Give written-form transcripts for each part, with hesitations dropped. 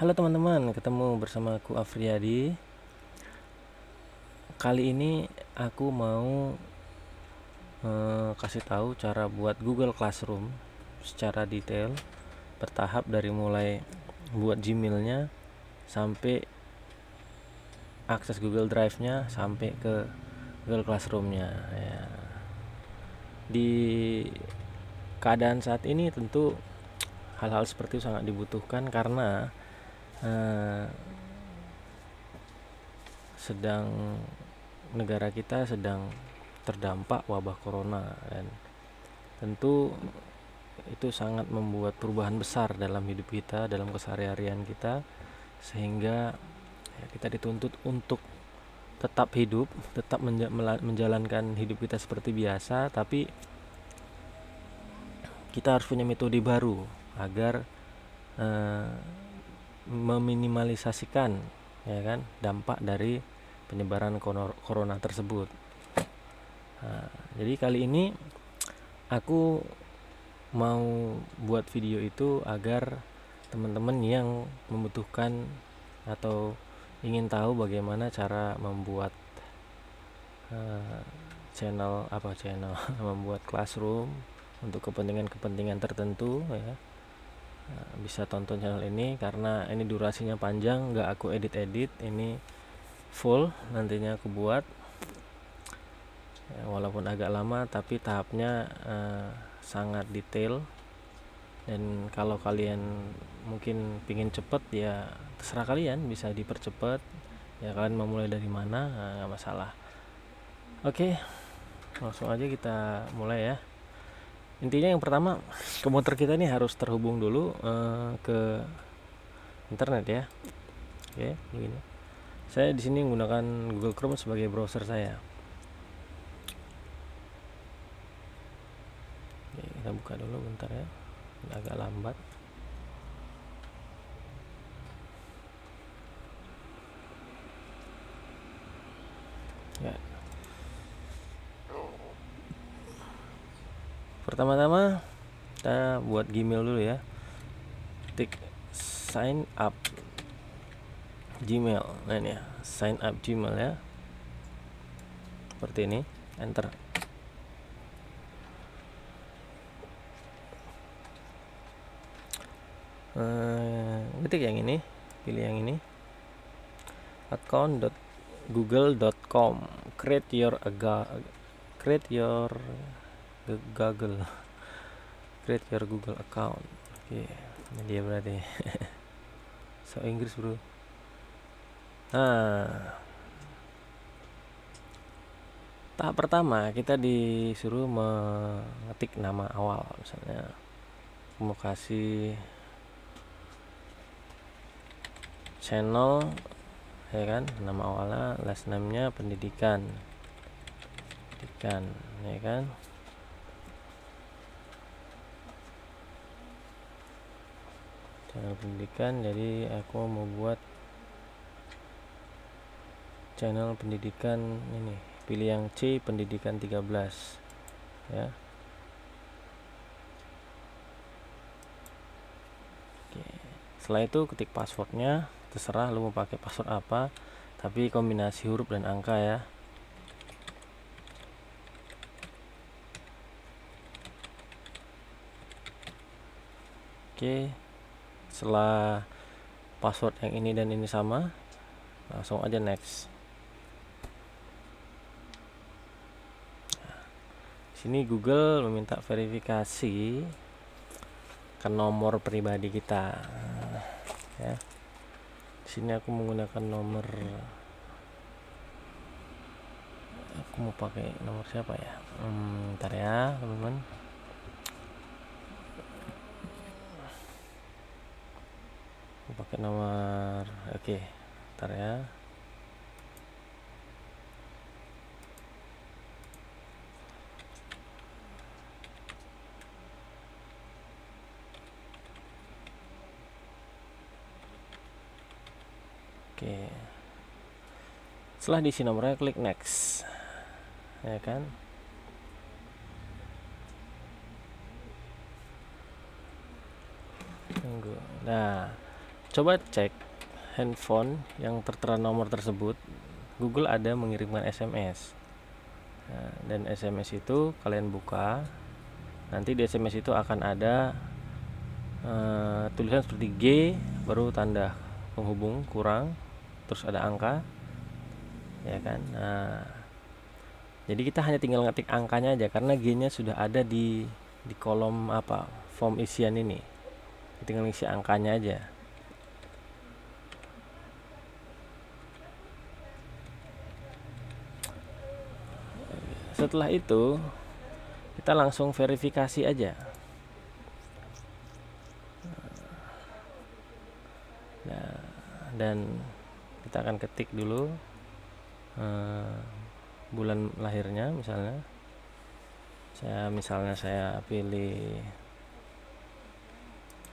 Halo teman-teman, ketemu bersama aku Afriyadi. Kali ini aku mau kasih tahu cara buat Google Classroom secara detail, bertahap dari mulai buat Gmail-nya sampai akses Google Drive-nya sampai ke Google Classroom-nya. Ya. Di keadaan saat ini tentu hal-hal seperti itu sangat dibutuhkan karena eh, sedang negara kita sedang terdampak wabah corona, dan tentu itu sangat membuat perubahan besar dalam hidup kita, dalam keseharian kita, sehingga ya, kita dituntut untuk tetap hidup, tetap menjalankan hidup kita seperti biasa, tapi kita harus punya metode baru agar eh, meminimalisasikan, ya kan, dampak dari penyebaran corona tersebut. Nah, jadi kali ini aku mau buat video itu agar teman-teman yang membutuhkan atau ingin tahu bagaimana cara membuat uh, channel membuat classroom untuk kepentingan-kepentingan tertentu, ya, bisa tonton channel ini karena ini durasinya panjang, nggak aku edit-edit, ini full nantinya aku buat, ya, walaupun agak lama tapi tahapnya sangat detail. Dan kalau kalian mungkin pingin cepet, ya terserah kalian, bisa dipercepat, ya kalian mau mulai dari mana, nggak masalah. Oke, langsung aja kita mulai ya. Intinya yang pertama, komputer kita ini harus terhubung dulu ke internet ya. Oke, begini. Saya di sini menggunakan Google Chrome sebagai browser saya. Oke, kita buka dulu bentar ya. Ini agak lambat. Ya. Pertama-tama kita buat Gmail dulu ya. Ketik sign up Gmail. Nah ini ya, sign up Gmail ya. Seperti ini, enter. Ketik yang ini, pilih yang ini. account.google.com, create your Google create your Google account. Oke, ini dia berarti. So Inggris bro. Nah, tahap pertama kita disuruh mengetik nama awal, misalnya mau kasih channel, ya kan, nama awalnya, last name-nya pendidikan, ya kan. Channel pendidikan, jadi aku mau buat channel pendidikan ini, pilih yang C, pendidikan 13 ya. Oke. Setelah itu ketik passwordnya, terserah lu mau pakai password apa, tapi kombinasi huruf dan angka ya. Oke, setelah password yang ini dan ini sama, langsung aja next. Sini Google meminta verifikasi ke nomor pribadi kita, ya. Sini aku menggunakan nomor, aku mau pakai nomor siapa ya? Ntar ya teman-teman. Aku pakai nomor, oke, ntar ya. Oke. Setelah diisi nomornya, klik next, ya kan. Tunggu. Nah, coba cek handphone yang tertera nomor tersebut. Google ada mengirimkan SMS. Nah, dan SMS itu kalian buka, nanti di SMS itu akan ada tulisan seperti G, baru tanda penghubung kurang, terus ada angka, ya kan. Nah, jadi kita hanya tinggal ngetik angkanya aja, karena G-nya sudah ada di kolom form isian ini. Tinggal isi angkanya aja. Setelah itu kita langsung verifikasi aja. Nah, dan kita akan ketik dulu bulan lahirnya, misalnya saya pilih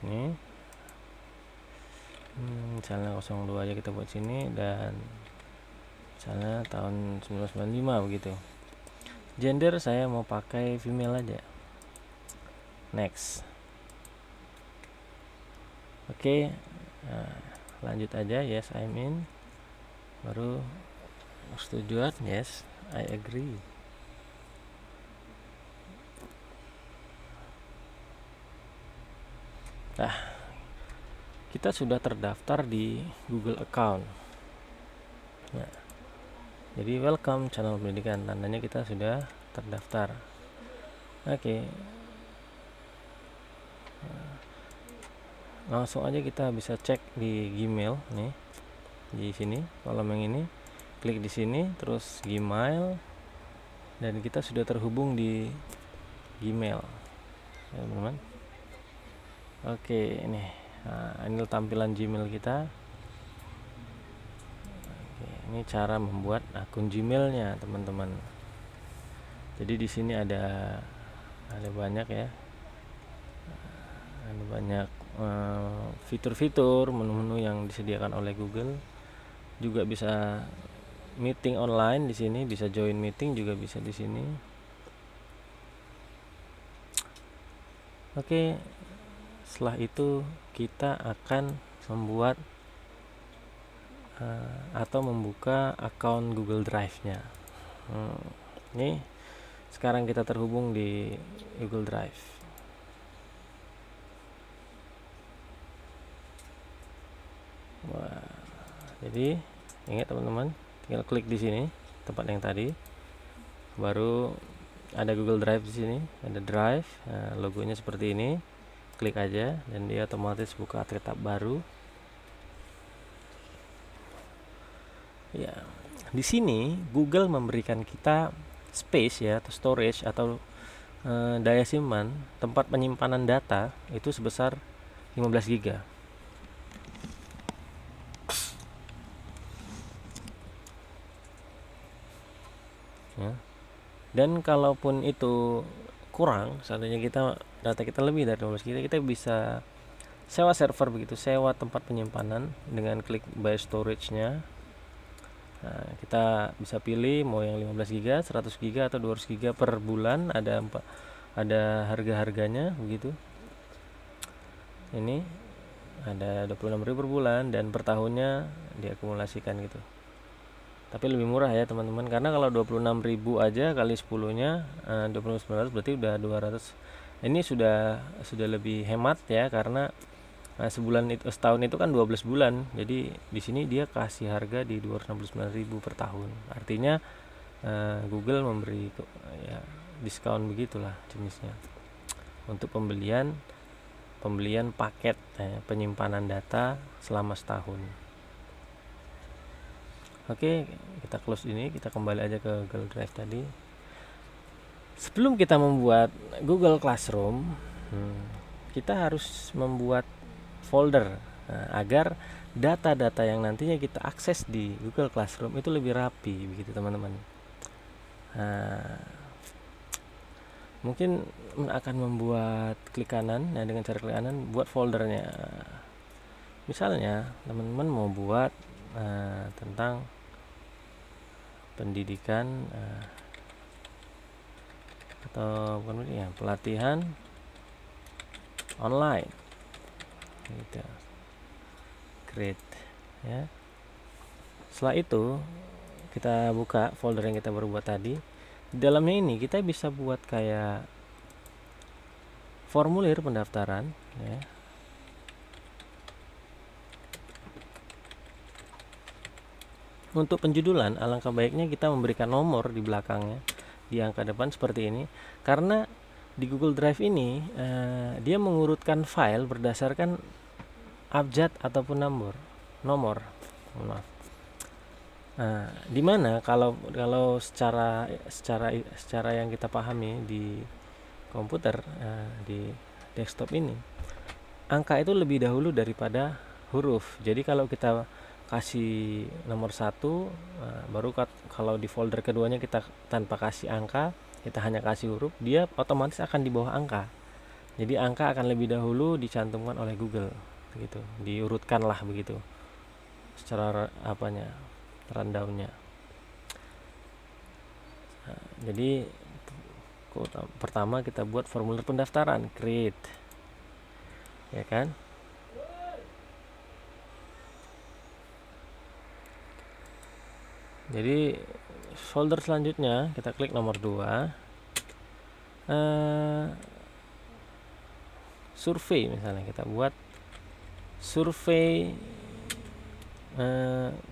ini, misalnya 02 aja kita buat sini, dan misalnya tahun 1995 begitu. Gender saya mau pakai female aja. Next. Oke. Nah, lanjut aja, yes I'm in. Baru persetujuan, yes I agree. Nah, kita sudah terdaftar di Google account. Nah, jadi welcome channel pendidikan, tandanya kita sudah terdaftar. Oke. Langsung aja kita bisa cek di Gmail nih. Di sini kolom yang ini, klik di sini terus Gmail, dan kita sudah terhubung di Gmail, ya, teman-teman. Oke, ini. Nah, ini tampilan Gmail kita. Oke, ini cara membuat akun Gmailnya, teman-teman. Jadi di sini ada banyak ya. Ada banyak fitur-fitur, menu-menu yang disediakan oleh Google. Juga bisa meeting online di sini, bisa join meeting juga bisa di sini. Oke, setelah itu kita akan membuat atau membuka akun Google Drive-nya. Ini sekarang kita terhubung di Google Drive. Wah, jadi ingat teman-teman, tinggal klik di sini tempat yang tadi, baru ada Google Drive di sini, ada Drive. Nah, logonya seperti ini, klik aja dan dia otomatis buka tab baru. Ya, di sini Google memberikan kita space ya, atau storage, atau daya simpan tempat penyimpanan data itu sebesar 15 GB. Ya. Dan kalaupun itu kurang, seandainya data kita lebih dari 15 GB, kita bisa sewa server begitu, sewa tempat penyimpanan dengan klik buy storage-nya. Nah, kita bisa pilih mau yang 15 GB, 100 GB atau 200 GB per bulan, ada harga-harganya begitu. Ini ada 26.000 per bulan, dan per tahunnya diakumulasikan gitu. Tapi lebih murah ya teman-teman, karena kalau 26.000 aja kali 10-nya 2900, berarti udah 200. Ini sudah lebih hemat ya, karena setahun itu kan 12 bulan. Jadi di sini dia kasih harga di 269.000 per tahun. Artinya Google memberi ya diskon begitulah jenisnya untuk pembelian paket penyimpanan data selama setahun. Oke, kita close ini, kita kembali aja ke Google Drive tadi. Sebelum kita membuat Google Classroom, kita harus membuat folder agar data-data yang nantinya kita akses di Google Classroom itu lebih rapi begitu teman-teman. Mungkin akan membuat klik kanan, dengan cara klik kanan buat foldernya. Misalnya teman-teman mau buat tentang pendidikan atau bukan ya, pelatihan online gitu. create ya. Setelah itu kita buka folder yang kita baru buat tadi. Di dalamnya ini kita bisa buat kayak formulir pendaftaran ya. Untuk penjudulan, alangkah baiknya kita memberikan nomor di belakangnya di angka depan seperti ini, karena di Google Drive ini dia mengurutkan file berdasarkan abjad ataupun nomor. Maaf. Dimana kalau secara yang kita pahami di komputer, di desktop ini, angka itu lebih dahulu daripada huruf. Jadi kalau kita kasih nomor 1, baru kalau di folder keduanya kita tanpa kasih angka, kita hanya kasih huruf, dia otomatis akan di bawah angka. Jadi angka akan lebih dahulu dicantumkan oleh Google, begitu, diurutkan lah begitu secara rundownnya. Jadi pertama kita buat formulir pendaftaran, create ya kan. Jadi folder selanjutnya kita klik nomor 2, survei. Misalnya kita buat survei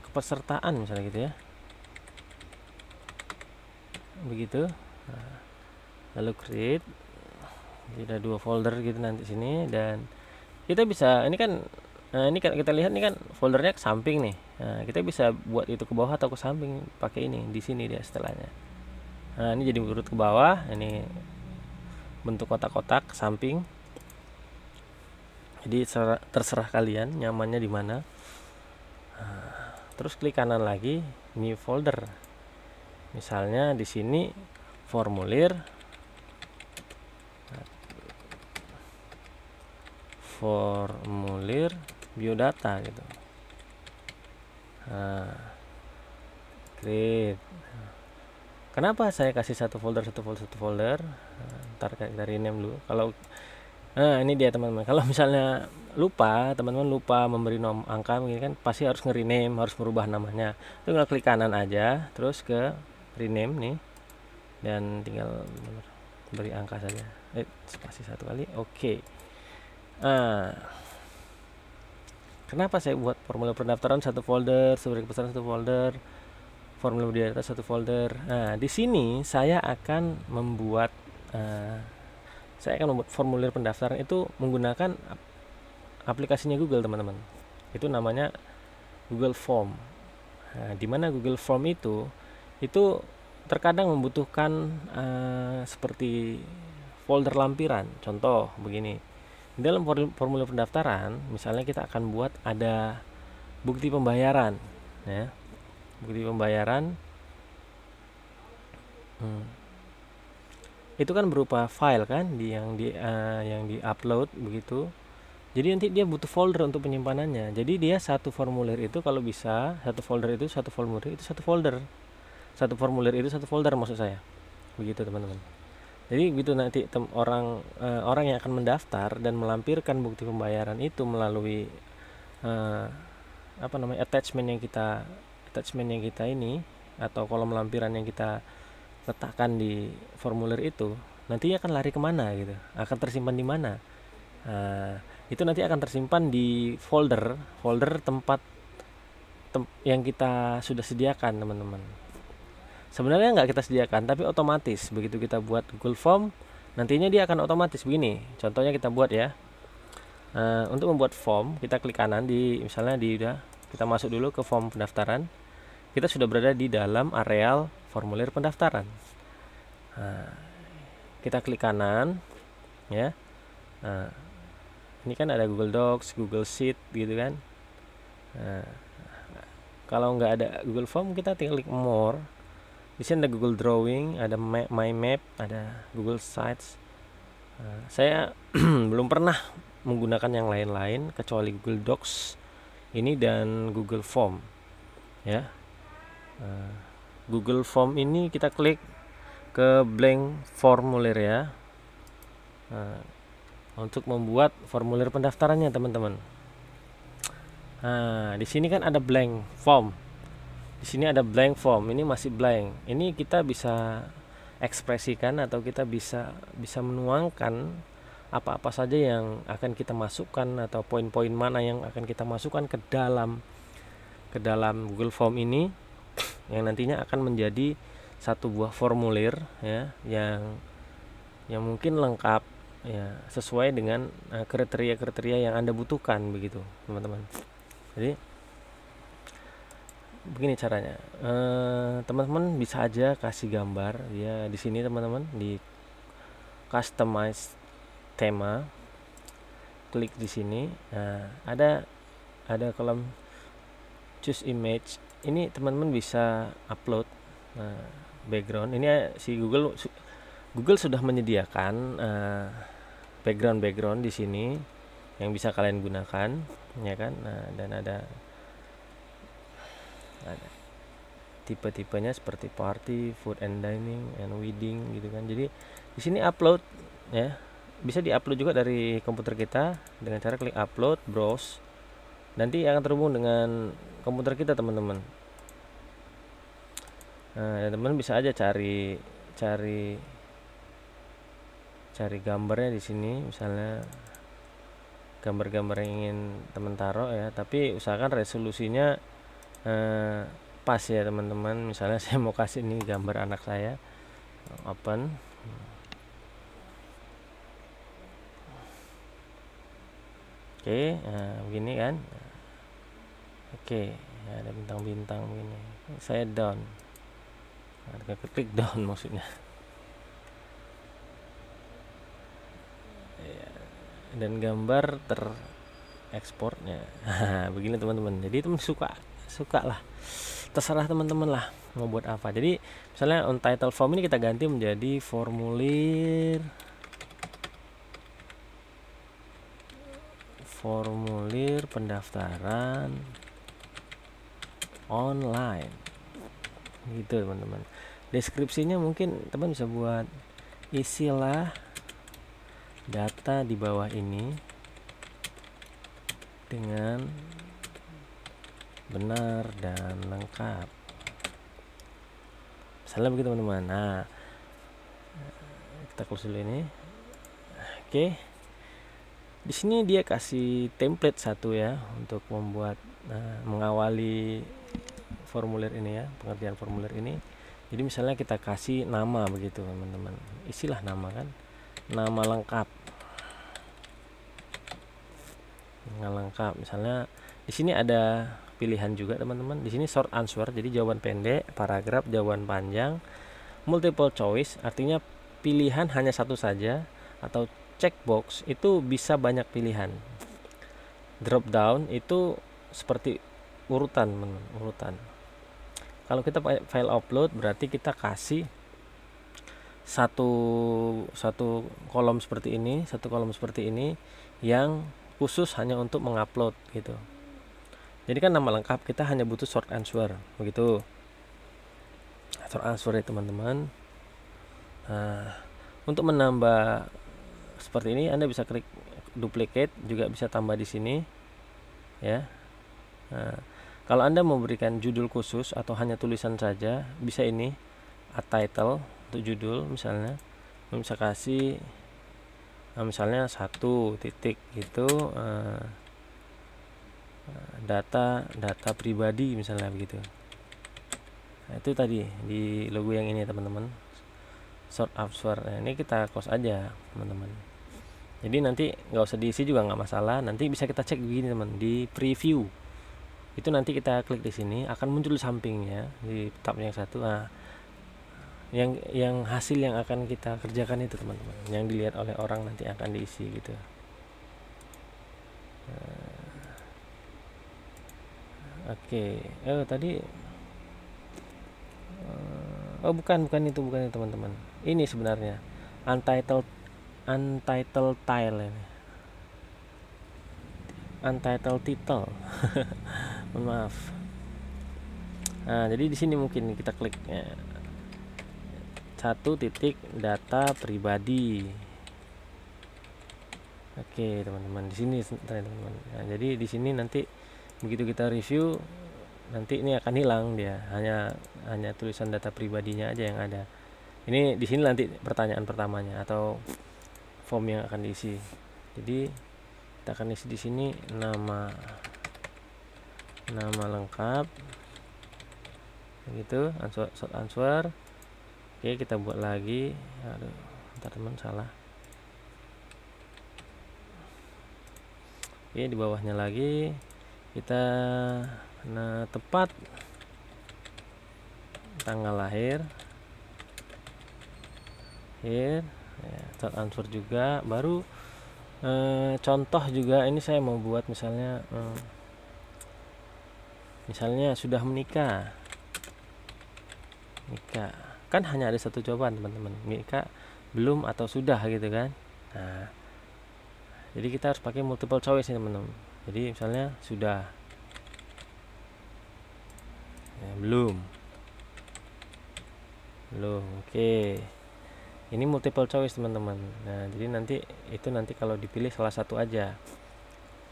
kepesertaan misalnya gitu ya, begitu. Lalu create, jadi ada 2 folder gitu nanti sini, dan kita bisa ini kan kita lihat ini kan foldernya ke samping nih. Kita bisa buat itu ke bawah atau ke samping pakai ini di sini dia setelahnya. Ini jadi urut ke bawah, ini bentuk kotak-kotak ke samping. Jadi terserah kalian nyamannya di mana. Terus klik kanan lagi, new folder. Misalnya di sini formulir biodata gitu. Create. Kenapa saya kasih satu folder? Ntar kita rename dulu. Kalau ini dia teman-teman. Kalau misalnya teman-teman lupa memberi angka, begini kan pasti harus nge-rename, harus merubah namanya. Itu tinggal klik kanan aja, terus ke rename nih, dan tinggal beri angka saja. Spasi 1 kali. Oke. Kenapa saya buat formulir pendaftaran satu folder, survei kepesertaan satu folder, formulir biodata satu folder? Di sini saya akan membuat formulir pendaftaran itu menggunakan aplikasinya Google, teman-teman. Itu namanya Google Form. Di mana Google Form itu terkadang membutuhkan seperti folder lampiran. Contoh begini, di dalam formulir pendaftaran misalnya kita akan buat ada bukti pembayaran ya. Bukti pembayaran itu kan berupa file kan, yang di upload begitu. Jadi nanti dia butuh folder untuk penyimpanannya. Jadi dia satu formulir itu kalau bisa, satu folder itu satu formulir itu satu folder. Satu formulir itu satu folder maksud saya. Begitu teman-teman. Jadi gitu nanti orang yang akan mendaftar dan melampirkan bukti pembayaran itu melalui attachment yang kita ini, atau kolom lampiran yang kita letakkan di formulir itu, nantinya akan lari kemana gitu, akan tersimpan di mana. Itu nanti akan tersimpan di folder tempat yang kita sudah sediakan, teman-teman. Sebenarnya nggak kita sediakan, tapi otomatis begitu kita buat Google Form, nantinya dia akan otomatis begini. Contohnya kita buat ya. Untuk membuat form, kita klik kanan kita masuk dulu ke form pendaftaran. Kita sudah berada di dalam areal formulir pendaftaran. Kita klik kanan ya. Ini kan ada Google Docs, Google Sheet gitu kan. Kalau nggak ada Google Form, kita tinggal klik more. Di sini ada Google Drawing, ada My Map, ada Google Sites. Saya belum pernah menggunakan yang lain-lain kecuali Google Docs ini dan Google Form ya. Google Form ini kita klik ke blank formulir ya, untuk membuat formulir pendaftarannya, teman-teman. Nah, di sini kan ada blank form. Di sini ada blank form. Ini masih blank. Ini kita bisa ekspresikan atau kita bisa menuangkan apa-apa saja yang akan kita masukkan atau poin-poin mana yang akan kita masukkan ke dalam Google Form ini yang nantinya akan menjadi satu buah formulir ya yang mungkin lengkap ya sesuai dengan kriteria-kriteria yang Anda butuhkan begitu, teman-teman. Jadi begini caranya. Teman-teman bisa aja kasih gambar ya di sini, teman-teman, di customize tema. Klik di sini. Nah, ada kolom choose image. Ini teman-teman bisa upload background. Ini si Google sudah menyediakan background di sini yang bisa kalian gunakan, ya kan? Nah, dan ada tipe-tipenya seperti party, food and dining, and wedding gitu kan. Jadi di sini upload ya. Bisa diupload juga dari komputer kita dengan cara klik upload, browse. Nanti akan terhubung dengan komputer kita, teman-teman. Nah, teman-teman bisa aja cari gambarnya di sini, misalnya gambar-gambar yang ingin teman taruh ya, tapi usahakan resolusinya pas ya, teman-teman. Misalnya saya mau kasih ini gambar anak saya, open. Oke, nah begini kan. Oke, ya, ada bintang-bintang begini. Saya down. Nah, klik down maksudnya. Ya, dan gambar terekspornya. Begini, teman-teman. Jadi teman suka lah. Terserah teman-teman lah mau buat apa. Jadi misalnya on title form ini kita ganti menjadi formulir pendaftaran online gitu, teman-teman. Deskripsinya mungkin teman bisa buat isilah data di bawah ini dengan benar dan lengkap, misalnya begitu, teman-teman. Nah, kita close dulu ini. Oke, di sini dia kasih template satu ya untuk membuat mengawali formulir ini ya, pengerjaan formulir ini. Jadi misalnya kita kasih nama begitu, teman-teman. Isilah nama kan, nama lengkap. Misalnya di sini ada pilihan juga, teman-teman. Di sini short answer, jadi jawaban pendek, paragraf, jawaban panjang, multiple choice, artinya pilihan hanya satu saja, atau checkbox itu bisa banyak pilihan. Drop down itu seperti urutan. Kalau kita pakai file upload berarti kita kasih satu kolom seperti ini yang khusus hanya untuk mengupload gitu. Jadi kan nama lengkap kita hanya butuh short answer begitu. Short answer ya, teman-teman. Nah, untuk menambah seperti ini Anda bisa klik duplicate, juga bisa tambah di sini ya. Nah, kalau Anda memberikan judul khusus atau hanya tulisan saja, bisa ini add title untuk judul, misalnya bisa kasih misalnya 1 titik gitu, data pribadi misalnya begitu. Nah, itu tadi di logo yang ini, teman-teman, short answer. Nah, ini kita close aja, teman-teman. Jadi nanti nggak usah diisi juga nggak masalah. Nanti bisa kita cek begini, teman, di preview. Itu nanti kita klik di sini akan muncul di sampingnya di tab yang satu. Nah, yang hasil yang akan kita kerjakan itu, teman-teman, yang dilihat oleh orang nanti akan diisi gitu. Oke. Tadi bukan itu, teman-teman. Ini sebenarnya untitled tile ini. Untitled title. Maaf. Nah, jadi di sini mungkin kita klik ya. 1 titik data pribadi. Oke, teman-teman, di sini teman-teman. Nah, jadi di sini nanti begitu kita review nanti ini akan hilang, dia hanya tulisan data pribadinya aja yang ada. Ini di sini nanti pertanyaan pertamanya atau form yang akan diisi. Jadi kita akan isi di sini nama lengkap gitu, short answer. Oke, kita buat lagi. Aduh, bentar teman, salah. Oke, di bawahnya lagi kita tepat tanggal lahir, ya, short answer juga. Baru contoh juga, ini saya mau buat misalnya sudah menikah. Kan hanya ada satu jawaban teman-teman, menikah, belum, atau sudah gitu kan. Nah, jadi kita harus pakai multiple choice nih teman-teman. Jadi misalnya sudah, ya, belum. Oke, ini multiple choice teman-teman. Nah, jadi nanti kalau dipilih salah satu aja.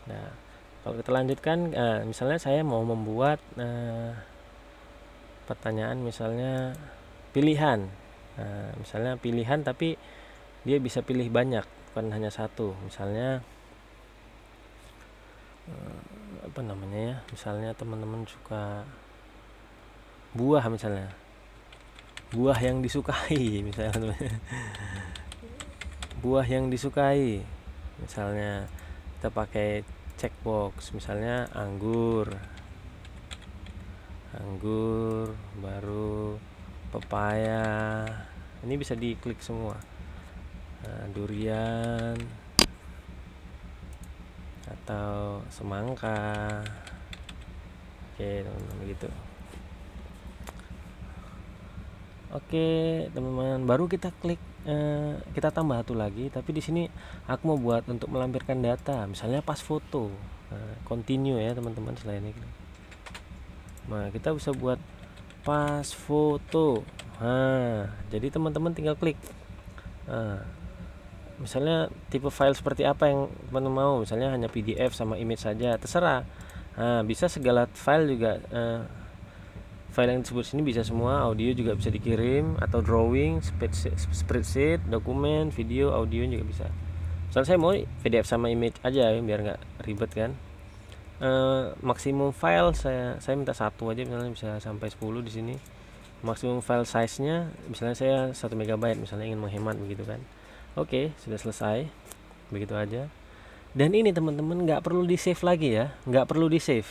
Nah, kalau kita lanjutkan, misalnya saya mau membuat pertanyaan misalnya pilihan. Misalnya pilihan tapi dia bisa pilih banyak, bukan hanya satu. Misalnya apa namanya ya, misalnya teman-teman suka buah, misalnya buah yang disukai misalnya buah yang disukai, misalnya kita pakai checkbox, misalnya anggur, baru pepaya, ini bisa diklik semua. Durian atau semangka. Oke teman-teman, gitu. Oke teman-teman, baru kita klik, kita tambah satu lagi, tapi di sini aku mau buat untuk melampirkan data, misalnya pas foto. Continue ya teman-teman, selain ini. Nah, kita bisa buat pas foto. Jadi teman-teman tinggal klik. Misalnya tipe file seperti apa yang teman-teman mau, misalnya hanya PDF sama image saja, terserah. Bisa segala file juga. File yang disebut sini bisa semua, audio juga bisa dikirim, atau drawing, spreadsheet, dokumen, video, audio juga bisa. Misalnya saya mau PDF sama image aja ya, biar nggak ribet kan. Maksimum file saya minta 1 aja, misalnya bisa sampai 10 di sini. Maksimum file size-nya misalnya saya 1 MB, misalnya ingin menghemat begitu kan. Oke, sudah selesai. Begitu aja. Dan ini teman-teman nggak perlu di save lagi ya, nggak perlu di save,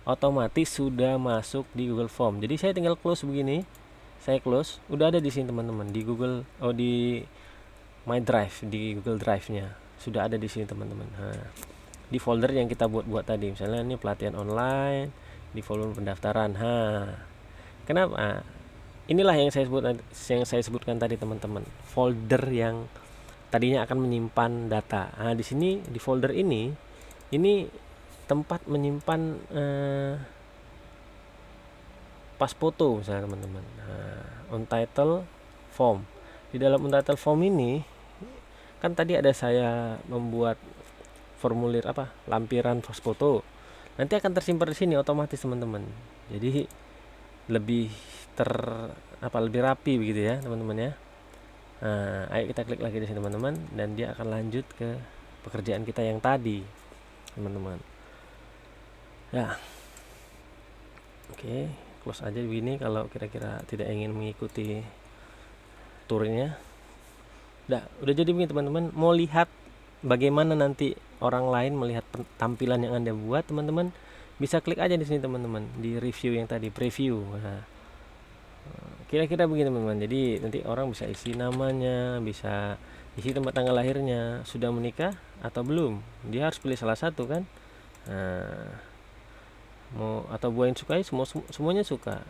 otomatis sudah masuk di Google Form. Jadi saya tinggal close begini, saya close, udah ada di sini teman-teman, di Google, di My Drive, di Google Drive-nya sudah ada di sini teman-teman. Di folder yang kita buat tadi, misalnya ini pelatihan online, di folder pendaftaran. Kenapa? Inilah yang saya sebutkan tadi teman-teman, folder yang tadinya akan menyimpan data. Di sini di folder ini tempat menyimpan pas foto misalnya teman-teman. Untitled form. Di dalam untitled form ini kan tadi ada saya membuat formulir lampiran pas foto. Nanti akan tersimpan di sini otomatis teman-teman. Jadi lebih lebih rapi begitu ya teman-teman ya. Ayo kita klik lagi di sini teman-teman, dan dia akan lanjut ke pekerjaan kita yang tadi teman-teman. Ya, oke, close aja begini kalau kira-kira tidak ingin mengikuti turnya. Udah jadi begini teman-teman. Mau lihat bagaimana nanti orang lain melihat tampilan yang Anda buat, teman-teman bisa klik aja di sini teman-teman, di review yang tadi, preview. Kira-kira begini teman-teman. Jadi nanti orang bisa isi namanya, bisa isi tempat tanggal lahirnya, sudah menikah atau belum. Dia harus pilih salah satu kan. Mau atau buah yang sukai, semuanya suka.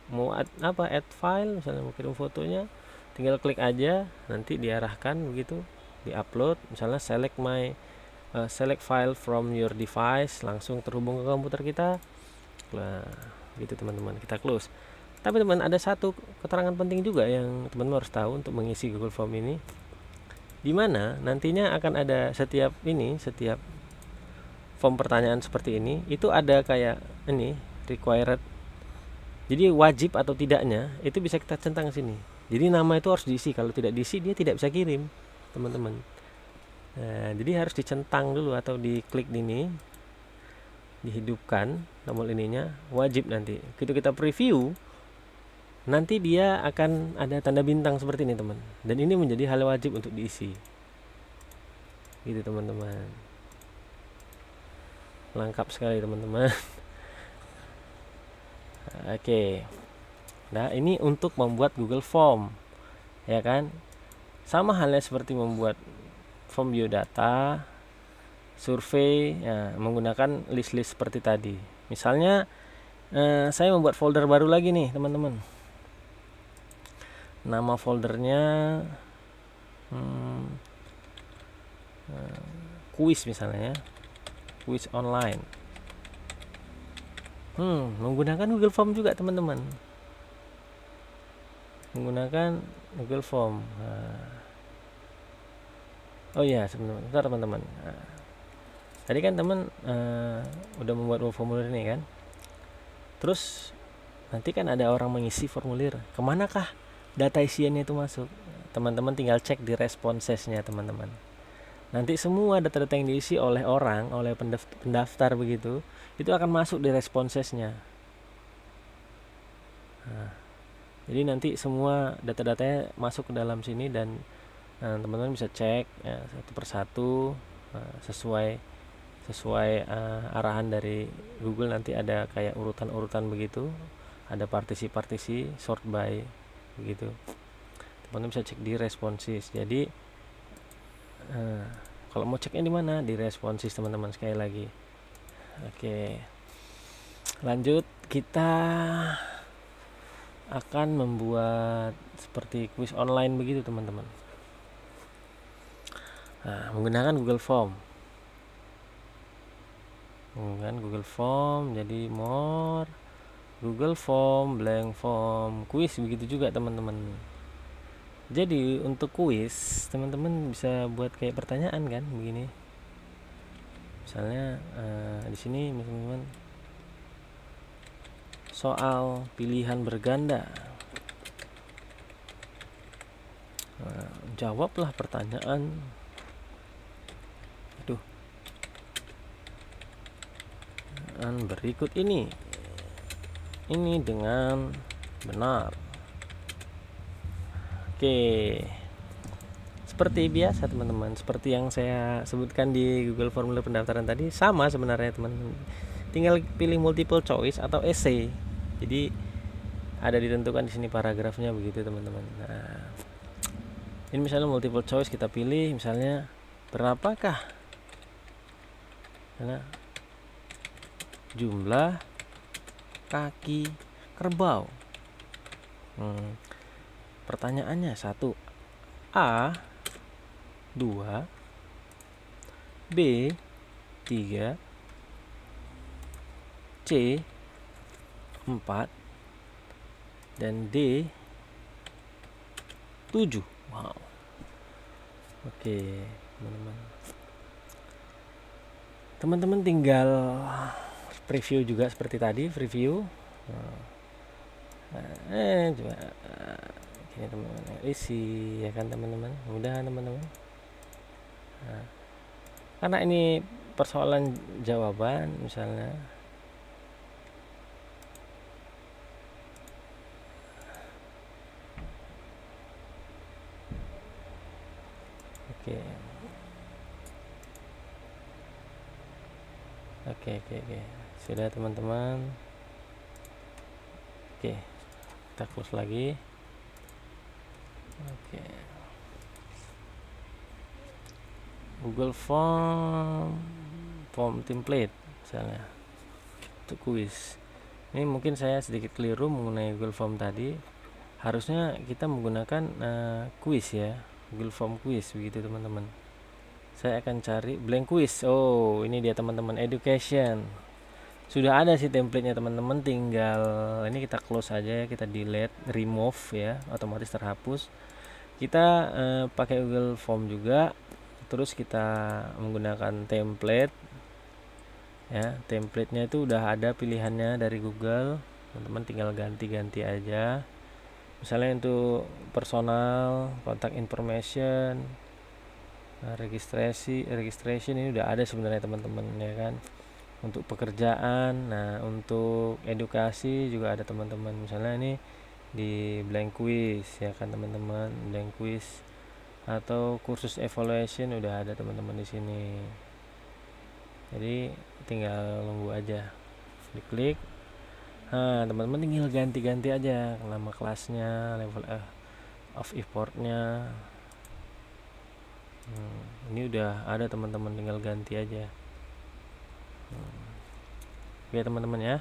Mau add file, misalnya mau kirim fotonya, tinggal klik aja, nanti diarahkan begitu, di-upload. Misalnya select file from your device, langsung terhubung ke komputer kita. Nah, gitu teman-teman, kita close. Tapi teman, ada satu keterangan penting juga yang teman-teman harus tahu untuk mengisi Google Form ini, di mana nantinya akan ada setiap form pertanyaan seperti ini itu ada kayak ini required, jadi wajib atau tidaknya itu bisa kita centang sini. Jadi nama itu harus diisi, kalau tidak diisi dia tidak bisa kirim teman-teman. Nah, jadi harus dicentang dulu atau diklik ini, dihidupkan tombol ininya, wajib. Nanti begitu kita preview nanti dia akan ada tanda bintang seperti ini teman, dan ini menjadi hal wajib untuk diisi gitu teman-teman. Lengkap sekali teman-teman. Oke. Nah, ini untuk membuat Google Form, ya kan? Sama halnya seperti membuat form biodata, survei, ya, menggunakan list-list seperti tadi. Misalnya, saya membuat folder baru lagi nih, teman-teman. Nama foldernya kuis misalnya, ya. Kuis online. Menggunakan Google Form juga, teman-teman. Menggunakan Google Form. Oh iya, sebentar teman-teman. Tadi kan teman udah membuat formulir ini kan. Terus nanti kan ada orang mengisi formulir. Kemanakah data isiannya itu masuk? Teman-teman tinggal cek di responsesnya teman-teman. Nanti semua data-data yang diisi oleh orang, oleh pendaftar begitu, itu akan masuk di responsesnya. Jadi nanti semua data-datanya masuk ke dalam sini, dan teman-teman bisa cek ya, satu persatu sesuai arahan dari Google. Nanti ada kayak urutan-urutan begitu, ada partisi-partisi, sort by begitu. Teman-teman bisa cek di responses. Jadi kalau mau ceknya di mana? Di responses teman-teman, sekali lagi. Oke. Lanjut, kita akan membuat seperti kuis online begitu teman-teman. Nah, menggunakan Google Form. Menggunakan Google Form, jadi more Google Form, blank form, kuis begitu juga teman-teman. Jadi untuk kuis teman-teman bisa buat kayak pertanyaan kan begini. Misalnya di sini teman-teman soal pilihan berganda. Jawablah pertanyaan. Berikut ini dengan benar. Oke. Seperti biasa teman-teman, seperti yang saya sebutkan di Google formulir pendaftaran tadi, sama sebenarnya teman-teman. Tinggal pilih multiple choice atau essay. Jadi ada ditentukan di sini paragrafnya begitu teman-teman. Nah, ini misalnya multiple choice, kita pilih misalnya berapakah jumlah kaki kerbau. Pertanyaannya 1, A 2, B 3, C 4, dan D 7. Wow. Oke, teman-teman. Teman-teman tinggal preview juga seperti tadi, preview. Coba ini teman-teman isi ya kan teman-teman, mudah teman-teman. Karena ini persoalan jawaban misalnya, oke, sudah teman-teman. Oke, kita close lagi. Oke, Google Form template misalnya untuk kuis. Ini mungkin saya sedikit keliru mengenai Google Form tadi. Harusnya kita menggunakan kuis ya, Google Form kuis begitu teman-teman. Saya akan cari blank quiz. Oh, ini dia teman-teman, education. Sudah ada sih templatenya teman-teman, tinggal ini kita close aja ya, kita delete, remove ya, otomatis terhapus. Kita pakai Google Form juga, terus kita menggunakan template. ya. Template-nya itu udah ada pilihannya dari Google, teman-teman tinggal ganti-ganti aja. Misalnya untuk personal, contact information, registration ini udah ada sebenarnya teman-teman, ya kan. Untuk pekerjaan, nah untuk edukasi juga ada teman-teman. Misalnya ini di blank quiz, ya kan teman-teman, blank quiz atau kursus evaluation udah ada teman-teman di sini. Jadi tinggal nunggu aja, diklik. Nah teman-teman tinggal ganti-ganti aja nama kelasnya, level of effortnya. Ini udah ada teman-teman, tinggal ganti aja. Oke teman-teman ya,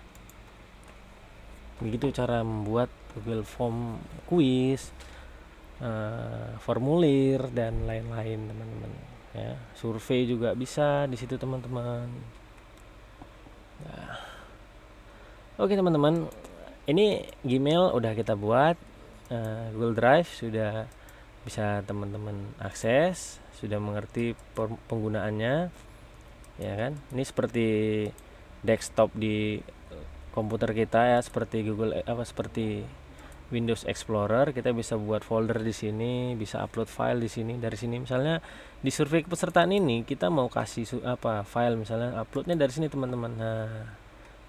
begitu cara membuat Google Form quiz, formulir dan lain-lain teman-teman ya. Survei juga bisa di situ teman-teman. Nah, oke teman-teman, ini Gmail udah kita buat, Google Drive sudah bisa teman-teman akses, sudah mengerti penggunaannya, ya kan. Ini seperti desktop di komputer kita ya, seperti seperti Windows Explorer. Kita bisa buat folder di sini, bisa upload file di sini. Dari sini misalnya di survei kepesertaan ini kita mau kasih file, misalnya uploadnya dari sini teman-teman. Nah,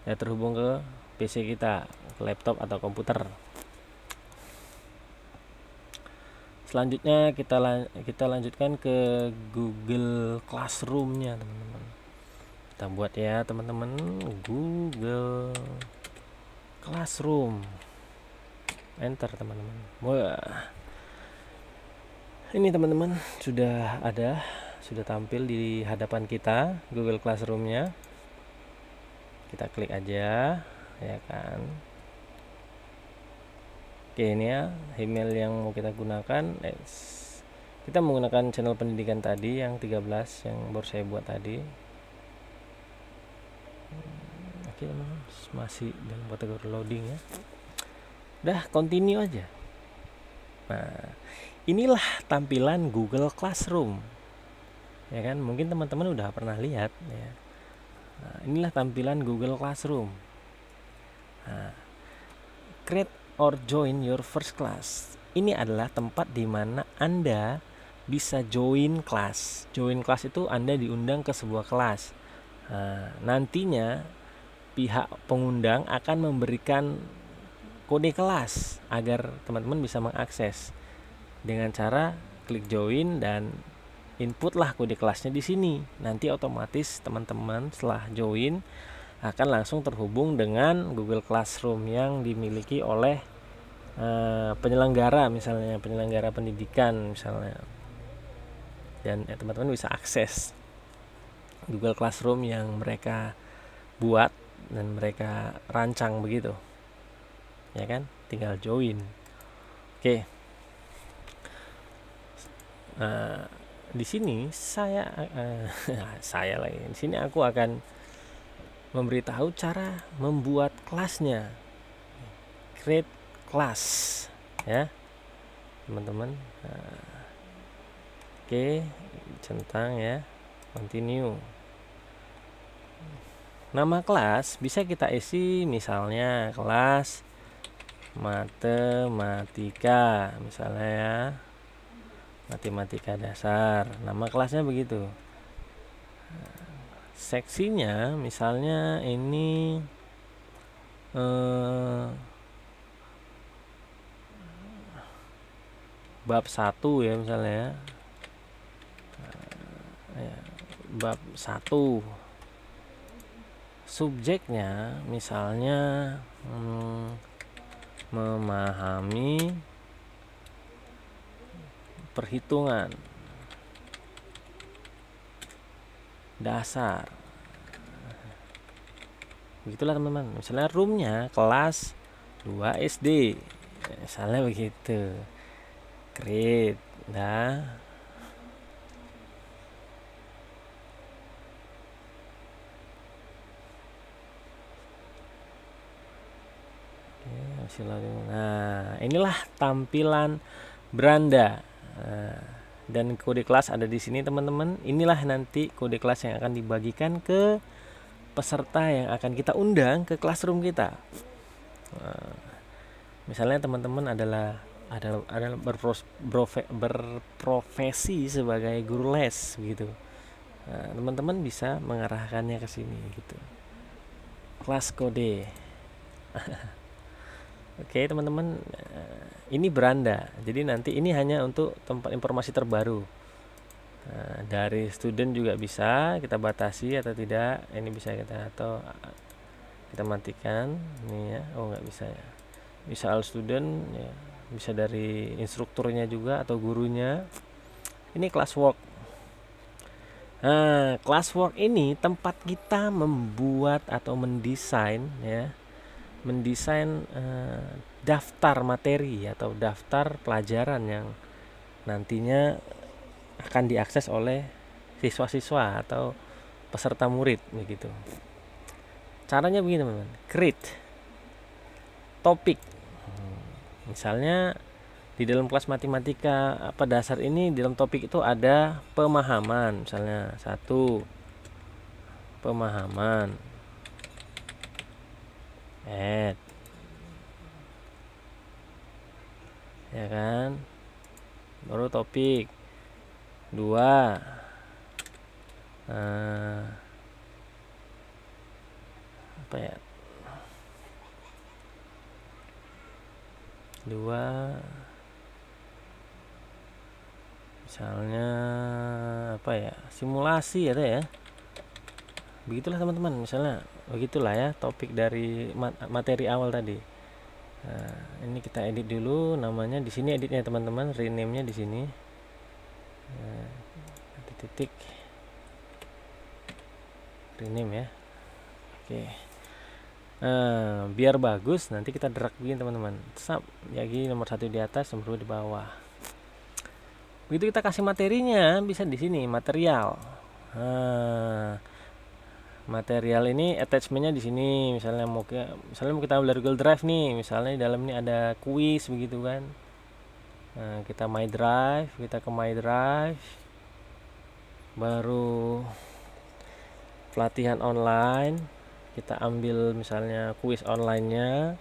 ya terhubung ke PC kita, ke laptop atau komputer. Selanjutnya kita lanjutkan ke Google Classroom-nya teman-teman. Kita buat ya teman-teman, Google Classroom, enter teman-teman. Wah, ini teman-teman sudah tampil di hadapan kita Google Classroom-nya. Kita klik aja, ya kan. Oke, ini ya email yang mau kita gunakan. Kita menggunakan channel pendidikan tadi yang 13 yang baru saya buat tadi. Oke teman-teman, masih dalam kategori loading ya. Udah, continue aja. Nah, inilah tampilan Google Classroom, ya kan. Mungkin teman-teman udah pernah lihat ya. Nah, inilah tampilan Google Classroom. Nah, create or join your first class. Ini adalah tempat di mana Anda bisa join kelas. Join kelas itu Anda diundang ke sebuah kelas. Nah, nantinya pihak pengundang akan memberikan kode kelas agar teman-teman bisa mengakses dengan cara klik join dan inputlah kode kelasnya di sini. Nanti otomatis teman-teman setelah join akan langsung terhubung dengan Google Classroom yang dimiliki oleh penyelenggara, misalnya penyelenggara pendidikan misalnya, dan teman-teman bisa akses Google Classroom yang mereka buat dan mereka rancang begitu, ya kan. Tinggal join. Oke. Di sini saya lagi. Di sini aku akan memberitahu cara membuat kelasnya. Create class ya teman-teman. Oke, centang ya, continue. Nama kelas bisa kita isi misalnya kelas matematika misalnya ya, matematika dasar, nama kelasnya begitu. Seksinya misalnya ini bab 1 ya misalnya ya, bab 1. Subjeknya misalnya memahami perhitungan dasar. Begitulah teman-teman. Misalnya roomnya kelas 2 SD, misalnya begitu. Create. Nah, nah inilah tampilan beranda. Dan kode kelas ada di sini teman-teman. Inilah nanti kode kelas yang akan dibagikan ke peserta yang akan kita undang ke classroom kita. Misalnya teman-teman adalah berprofesi sebagai guru les begitu. Teman-teman bisa mengarahkannya ke sini gitu. Kelas kode. Oke teman-teman, ini beranda. Jadi nanti ini hanya untuk tempat informasi terbaru. Dari student juga bisa kita batasi atau tidak. Ini bisa kita matikan. Ini ya, nggak bisa ya. Bisa all student ya, bisa dari instrukturnya juga atau gurunya. Ini classwork. Nah, classwork ini tempat kita membuat atau mendesain ya. Mendesain daftar materi atau daftar pelajaran yang nantinya akan diakses oleh siswa-siswa atau peserta murid begitu. Caranya begini teman-teman, create topik. Misalnya di dalam kelas matematika apa dasar ini, di dalam topik itu ada pemahaman, misalnya 1 pemahaman, ya kan, baru topik 2 apa ya, 2 misalnya apa ya, simulasi ya, begitulah teman-teman, misalnya begitulah ya topik dari materi awal tadi. Ini kita edit dulu namanya, di sini editnya teman-teman, rename-nya di sini. Titik rename ya. Oke. Biar bagus nanti kita drag begini teman-teman. Jadi nomor 1 di atas, nomor 2 di bawah. Begitu kita kasih materinya bisa di sini material. Material ini attachmentnya di sini, misalnya mau kita ambil dari Google Drive nih, misalnya di dalam ini ada kuis begitu kan. Kita My Drive, kita ke My Drive, baru pelatihan online, kita ambil misalnya kuis online-nya,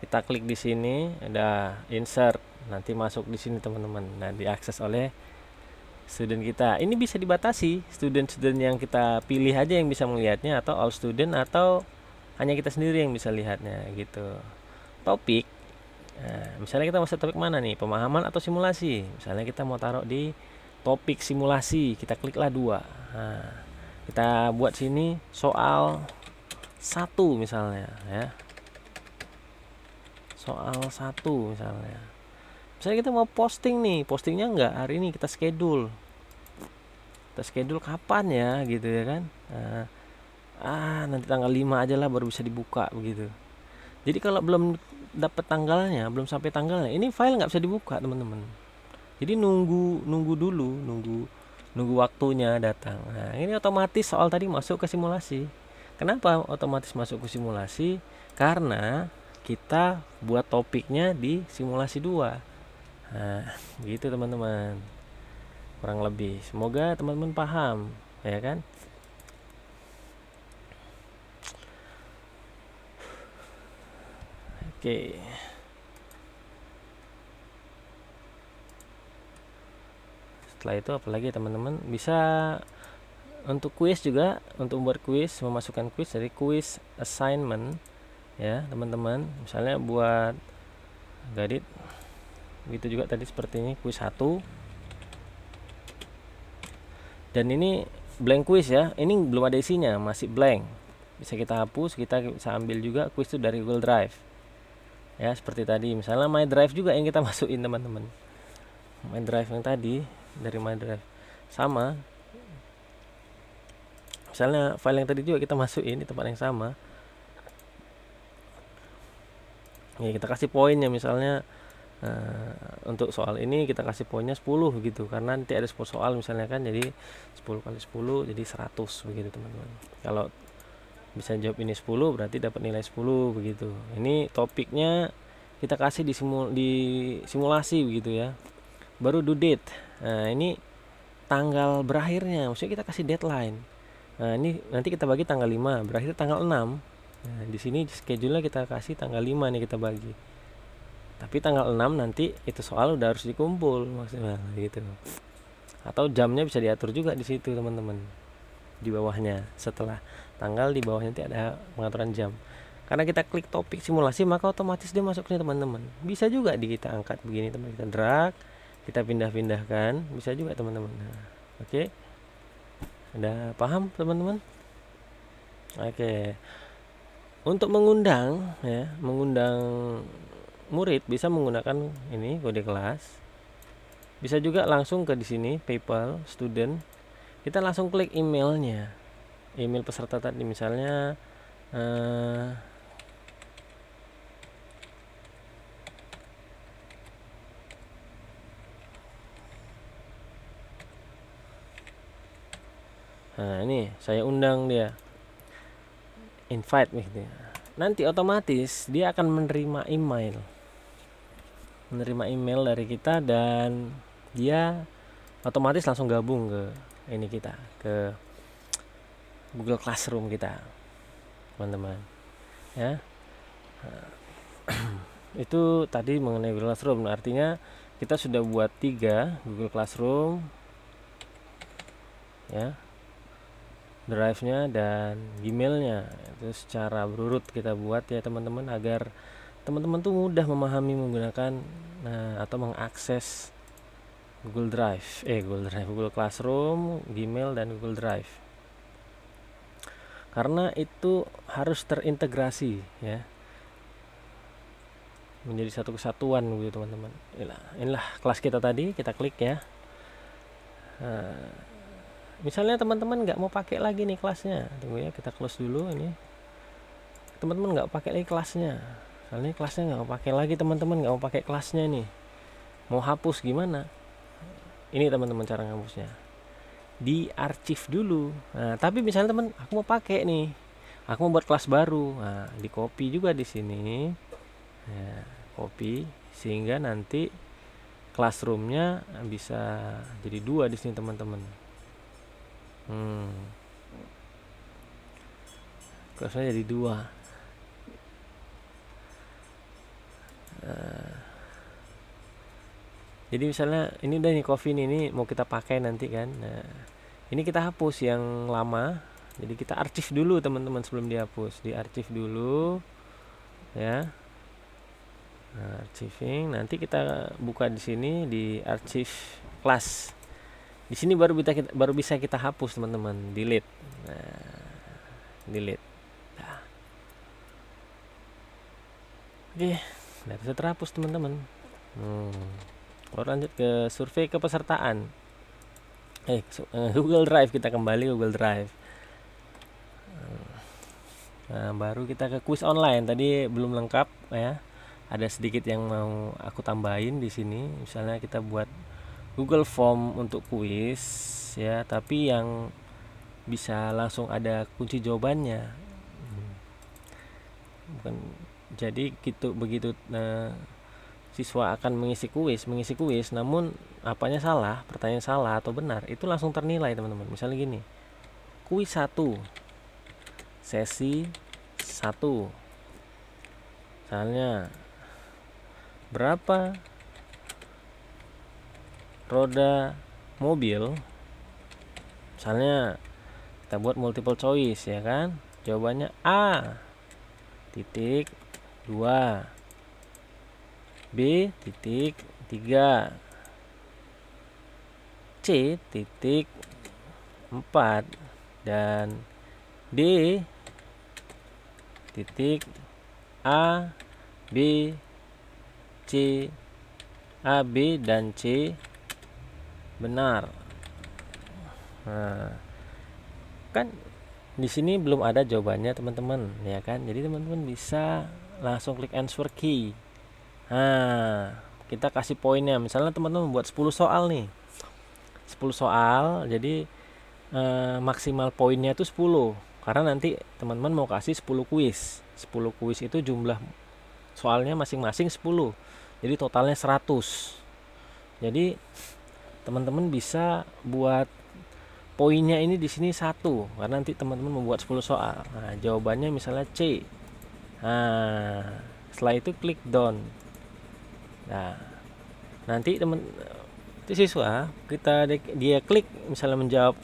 kita klik di sini, ada insert, nanti masuk di sini teman-teman. Nah, diakses oleh student kita. Ini bisa dibatasi, student-student yang kita pilih aja yang bisa melihatnya, atau all student, atau hanya kita sendiri yang bisa lihatnya gitu. Topik, misalnya kita masuk topik mana nih, pemahaman atau simulasi. Misalnya kita mau taruh di topik simulasi, kita kliklah 2. Kita buat sini soal 1 misalnya ya, soal 1 misalnya. Misalnya kita mau posting nih, postingnya enggak hari ini, kita schedule kapan ya gitu ya kan. Nanti tanggal 5 aja lah baru bisa dibuka begitu. Jadi kalau belum dapat tanggalnya, belum sampai tanggalnya, ini file nggak bisa dibuka teman-teman. Jadi nunggu dulu, nunggu waktunya datang. Nah, ini otomatis soal tadi masuk ke simulasi. Kenapa otomatis masuk ke simulasi? Karena kita buat topiknya di simulasi 2. Nah, gitu teman-teman. Kurang lebih. Semoga teman-teman paham, ya kan? Oke. Setelah itu apalagi teman-teman, bisa untuk kuis juga, untuk membuat kuis, memasukkan kuis dari kuis assignment ya teman-teman. Misalnya buat gadit begitu juga tadi, seperti ini kuis 1, dan ini blank kuis ya, ini belum ada isinya, masih blank, bisa kita hapus. Kita bisa ambil juga kuis itu dari Google Drive ya, seperti tadi. Misalnya My Drive juga yang kita masukin teman-teman, My Drive yang tadi dari My Drive sama, misalnya file yang tadi juga kita masukin di tempat yang sama ya. Kita kasih poinnya, misalnya untuk soal ini kita kasih poinnya 10 gitu, karena nanti ada 10 soal misalnya kan, jadi 10 kali 10 jadi 100 begitu teman-teman. Kalau bisa jawab ini 10 berarti dapat nilai 10 begitu. Ini topiknya kita kasih di simulasi begitu ya. Baru due date. Nah, ini tanggal berakhirnya, maksudnya kita kasih deadline. Nah, ini nanti kita bagi tanggal 5, berakhir tanggal 6. Nah, di sini schedule-nya kita kasih tanggal 5 nih kita bagi. Tapi tanggal 6 nanti itu soal udah harus dikumpul maksudnya gitu. Atau jamnya bisa diatur juga di situ teman-teman. Di bawahnya, setelah tanggal di bawahnya nanti ada pengaturan jam. Karena kita klik topik simulasi maka otomatis dia masuk nih teman-teman. Bisa juga kita angkat begini teman, kita drag, kita pindah-pindahkan, bisa juga teman-teman. Nah, oke. Udah paham teman-teman? Oke. Untuk mengundang ya, mengundang murid bisa menggunakan ini kode kelas. Bisa juga langsung ke di sini PayPal student. Kita langsung klik emailnya. Email peserta tadi misalnya nah ini saya undang dia, invite gitu. Nanti otomatis dia akan menerima email dari kita dan dia otomatis langsung gabung ke ini kita, ke Google Classroom kita teman-teman ya. Itu tadi mengenai Google Classroom, artinya kita sudah buat 3 Google Classroom ya, Drive-nya dan Gmail-nya. Itu secara berurut kita buat ya teman-teman, agar teman-teman tuh mudah memahami menggunakan atau mengakses Google Classroom, Gmail dan Google Drive. Karena itu harus terintegrasi ya, menjadi satu kesatuan gitu teman-teman. Inilah kelas kita tadi, kita klik ya. Misalnya teman-teman nggak mau pakai lagi nih kelasnya, tunggu ya, kita close dulu ini. Teman-teman nggak pakai lagi kelasnya, soalnya kelasnya nggak mau pakai lagi, teman-teman nggak mau pakai kelasnya nih, mau hapus gimana? Ini teman-teman cara ngapusnya, di archive dulu. Nah, tapi misalnya teman, aku mau pakai nih, aku mau buat kelas baru, nah, di copy juga di sini, ya, copy sehingga nanti classroomnya bisa jadi 2 di sini teman-teman. Kelasnya jadi 2. Jadi misalnya ini udah nih coffee ini mau kita pakai nanti kan. Nah, ini kita hapus yang lama. Jadi kita arsip dulu teman-teman sebelum dihapus. Diarsip dulu ya. Nah, archiving, nanti kita buka di sini di arsip kelas. Di sini baru bisa kita hapus teman-teman, delete. Nah, delete. Nah. Oke, udah bisa terhapus teman-teman. Lalu lanjut ke survei kepesertaan. Google Drive, kita kembali Google Drive. Nah, baru kita ke kuis online. Tadi belum lengkap ya. Ada sedikit yang mau aku tambahin di sini. Misalnya kita buat Google Form untuk kuis ya, tapi yang bisa langsung ada kunci jawabannya. Bukan, jadi begitu siswa akan mengisi kuis, namun apanya salah, pertanyaan salah atau benar, itu langsung ternilai teman-teman. Misalnya gini, kuis 1 sesi 1, misalnya berapa roda mobil, misalnya kita buat multiple choice ya kan, jawabannya A titik 2, B titik 3, C titik 4, dan D titik A, B, C, A, B dan C benar. Nah, kan di sini belum ada jawabannya teman-teman ya kan, jadi teman-teman bisa langsung klik answer key. Nah, kita kasih poinnya, misalnya teman-teman membuat 10 soal nih, 10 soal, jadi maksimal poinnya itu 10, karena nanti teman-teman mau kasih 10 kuis. 10 kuis itu jumlah soalnya masing-masing 10, jadi totalnya 100. Jadi teman-teman bisa buat poinnya ini di sini 1 karena nanti teman-teman membuat 10 soal. Nah, jawabannya misalnya C. Nah, setelah itu klik done. Nah, nanti itu siswa dia klik misalnya menjawab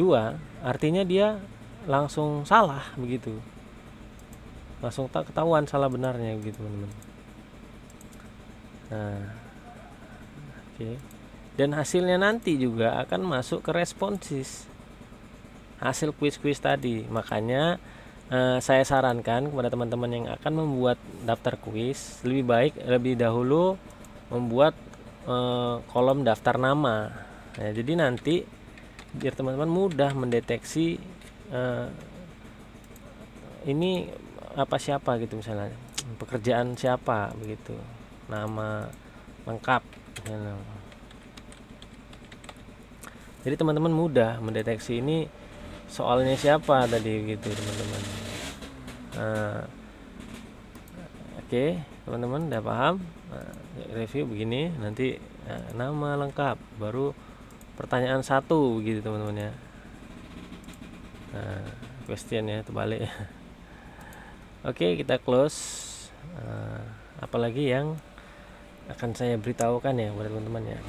2, artinya dia langsung salah begitu. Langsung tak ketahuan salah benarnya begitu, teman-teman. Nah, oke. Dan hasilnya nanti juga akan masuk ke responsis hasil kuis-kuis tadi. Makanya saya sarankan kepada teman-teman yang akan membuat daftar kuis, lebih dahulu membuat kolom daftar nama. Nah, jadi nanti biar teman-teman mudah mendeteksi ini siapa gitu, misalnya pekerjaan siapa begitu, nama lengkap misalnya. Jadi teman-teman mudah mendeteksi ini soalnya siapa tadi gitu, teman-teman. Oke, teman-teman udah paham. Review begini, nanti nama lengkap, baru pertanyaan 1 begitu, teman-teman ya. Question ya, terbalik. Oke, kita close. Apalagi yang akan saya beritahukan ya kepada teman-teman ya.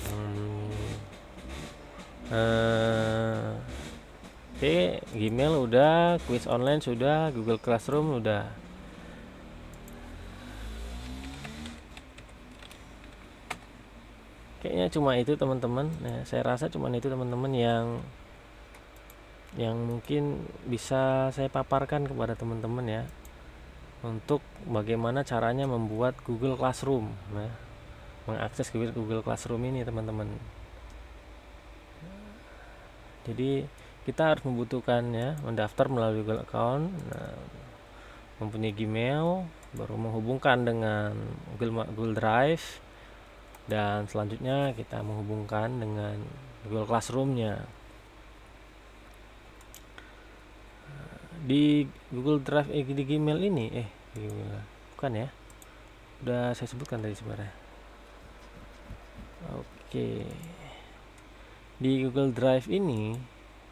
Oke, Gmail udah, quiz online sudah, Google Classroom udah. Kayaknya cuma itu, teman-teman. Nah, saya rasa cuma itu, teman-teman, yang mungkin bisa saya paparkan kepada teman-teman ya, untuk bagaimana caranya membuat Google Classroom, ya, mengakses Google Classroom ini, teman-teman. Jadi kita harus membutuhkan ya, mendaftar melalui Google Account, mempunyai Gmail, baru menghubungkan dengan Google Drive, dan selanjutnya kita menghubungkan dengan Google Classroom-nya. Di Google Drive di Gmail ini bukan ya, udah saya sebutkan tadi sebenarnya. Oke, di Google Drive ini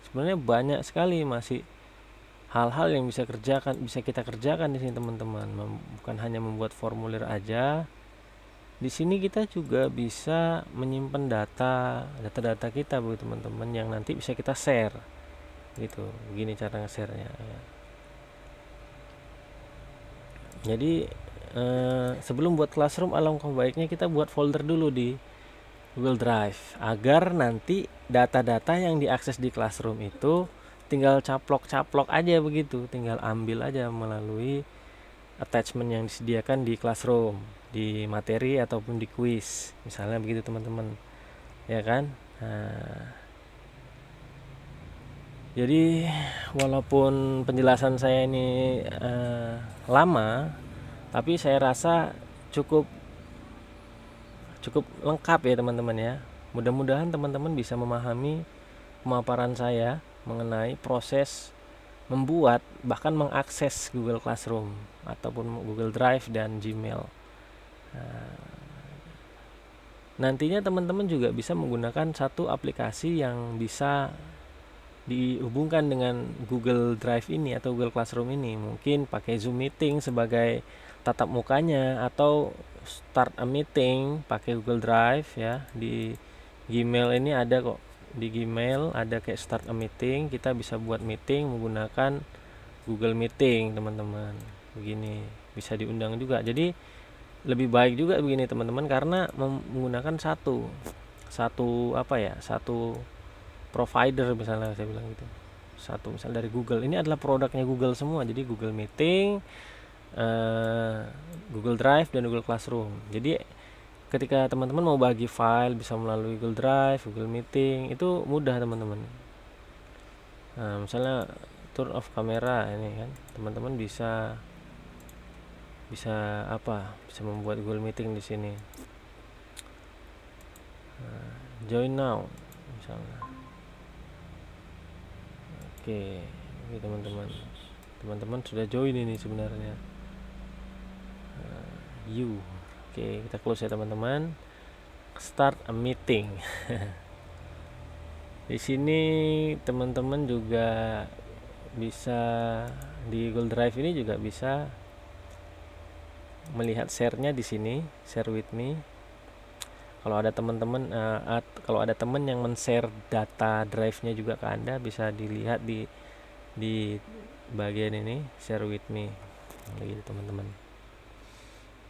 sebenarnya banyak sekali masih hal-hal yang bisa kita kerjakan di sini, teman-teman. Bukan hanya membuat formulir aja. Di sini kita juga bisa menyimpan data kita, buat teman-teman, yang nanti bisa kita share gitu. Begini cara nge-share-nya ya. Jadi sebelum buat Classroom, alangkah baiknya kita buat folder dulu di Google Drive, agar nanti data-data yang diakses di Classroom itu tinggal caplok aja begitu, tinggal ambil aja melalui attachment yang disediakan di Classroom, di materi ataupun di kuis, misalnya begitu, teman-teman, ya kan. Nah, jadi walaupun penjelasan saya ini lama, tapi saya rasa cukup lengkap ya, teman-teman ya. Mudah-mudahan teman-teman bisa memahami pemaparan saya mengenai proses membuat bahkan mengakses Google Classroom ataupun Google Drive dan Gmail. Nantinya teman-teman juga bisa menggunakan satu aplikasi yang bisa dihubungkan dengan Google Drive ini atau Google Classroom ini. Mungkin pakai Zoom Meeting sebagai tatap mukanya, atau Start a Meeting pakai Google Drive ya. Di Gmail ini ada kok, di Gmail ada kayak Start a Meeting, kita bisa buat meeting menggunakan Google Meeting, teman-teman. Begini, bisa diundang juga. Jadi lebih baik juga begini, teman-teman, karena menggunakan satu provider, misalnya saya bilang gitu. Satu misal dari Google, ini adalah produknya Google semua. Jadi Google Meeting, Google Drive dan Google Classroom. Jadi ketika teman-teman mau bagi file bisa melalui Google Drive, Google Meeting, itu mudah, teman-teman. Nah, misalnya turn off kamera ini kan, teman-teman bisa membuat Google Meeting di sini. Join now misalnya. Oke, ini teman-teman sudah join ini sebenarnya. Oke, kita close ya, teman-teman. Start a meeting. Di sini teman-teman juga bisa di Google Drive ini juga bisa melihat share-nya di sini, share with me. Kalau ada teman-teman kalau ada teman yang men-share data drive-nya juga ke Anda, bisa dilihat di bagian ini, share with me. Gitu teman-teman.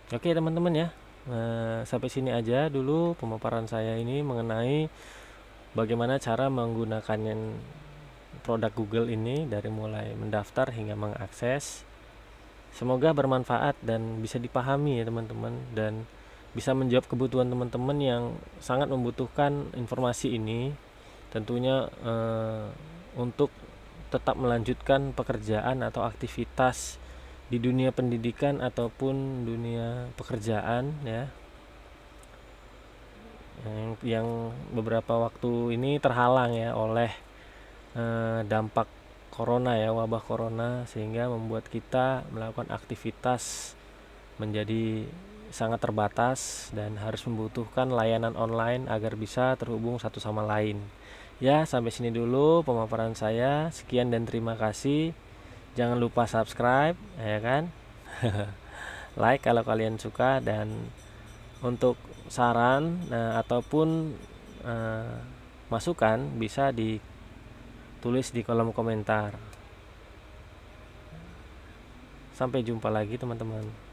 Oke teman-teman ya. Sampai sini aja dulu pemaparan saya ini mengenai bagaimana cara menggunakan produk Google ini dari mulai mendaftar hingga mengakses. Semoga bermanfaat dan bisa dipahami ya teman-teman, dan bisa menjawab kebutuhan teman-teman yang sangat membutuhkan informasi ini, tentunya untuk tetap melanjutkan pekerjaan atau aktivitas di dunia pendidikan ataupun dunia pekerjaan ya, yang beberapa waktu ini terhalang ya oleh dampak corona ya, wabah corona, sehingga membuat kita melakukan aktivitas menjadi sangat terbatas dan harus membutuhkan layanan online agar bisa terhubung satu sama lain. Ya, sampai sini dulu pemaparan saya. Sekian dan terima kasih. Jangan lupa subscribe, ya kan? Like kalau kalian suka, dan untuk saran ataupun masukan bisa ditulis di kolom komentar. Sampai jumpa lagi teman-teman.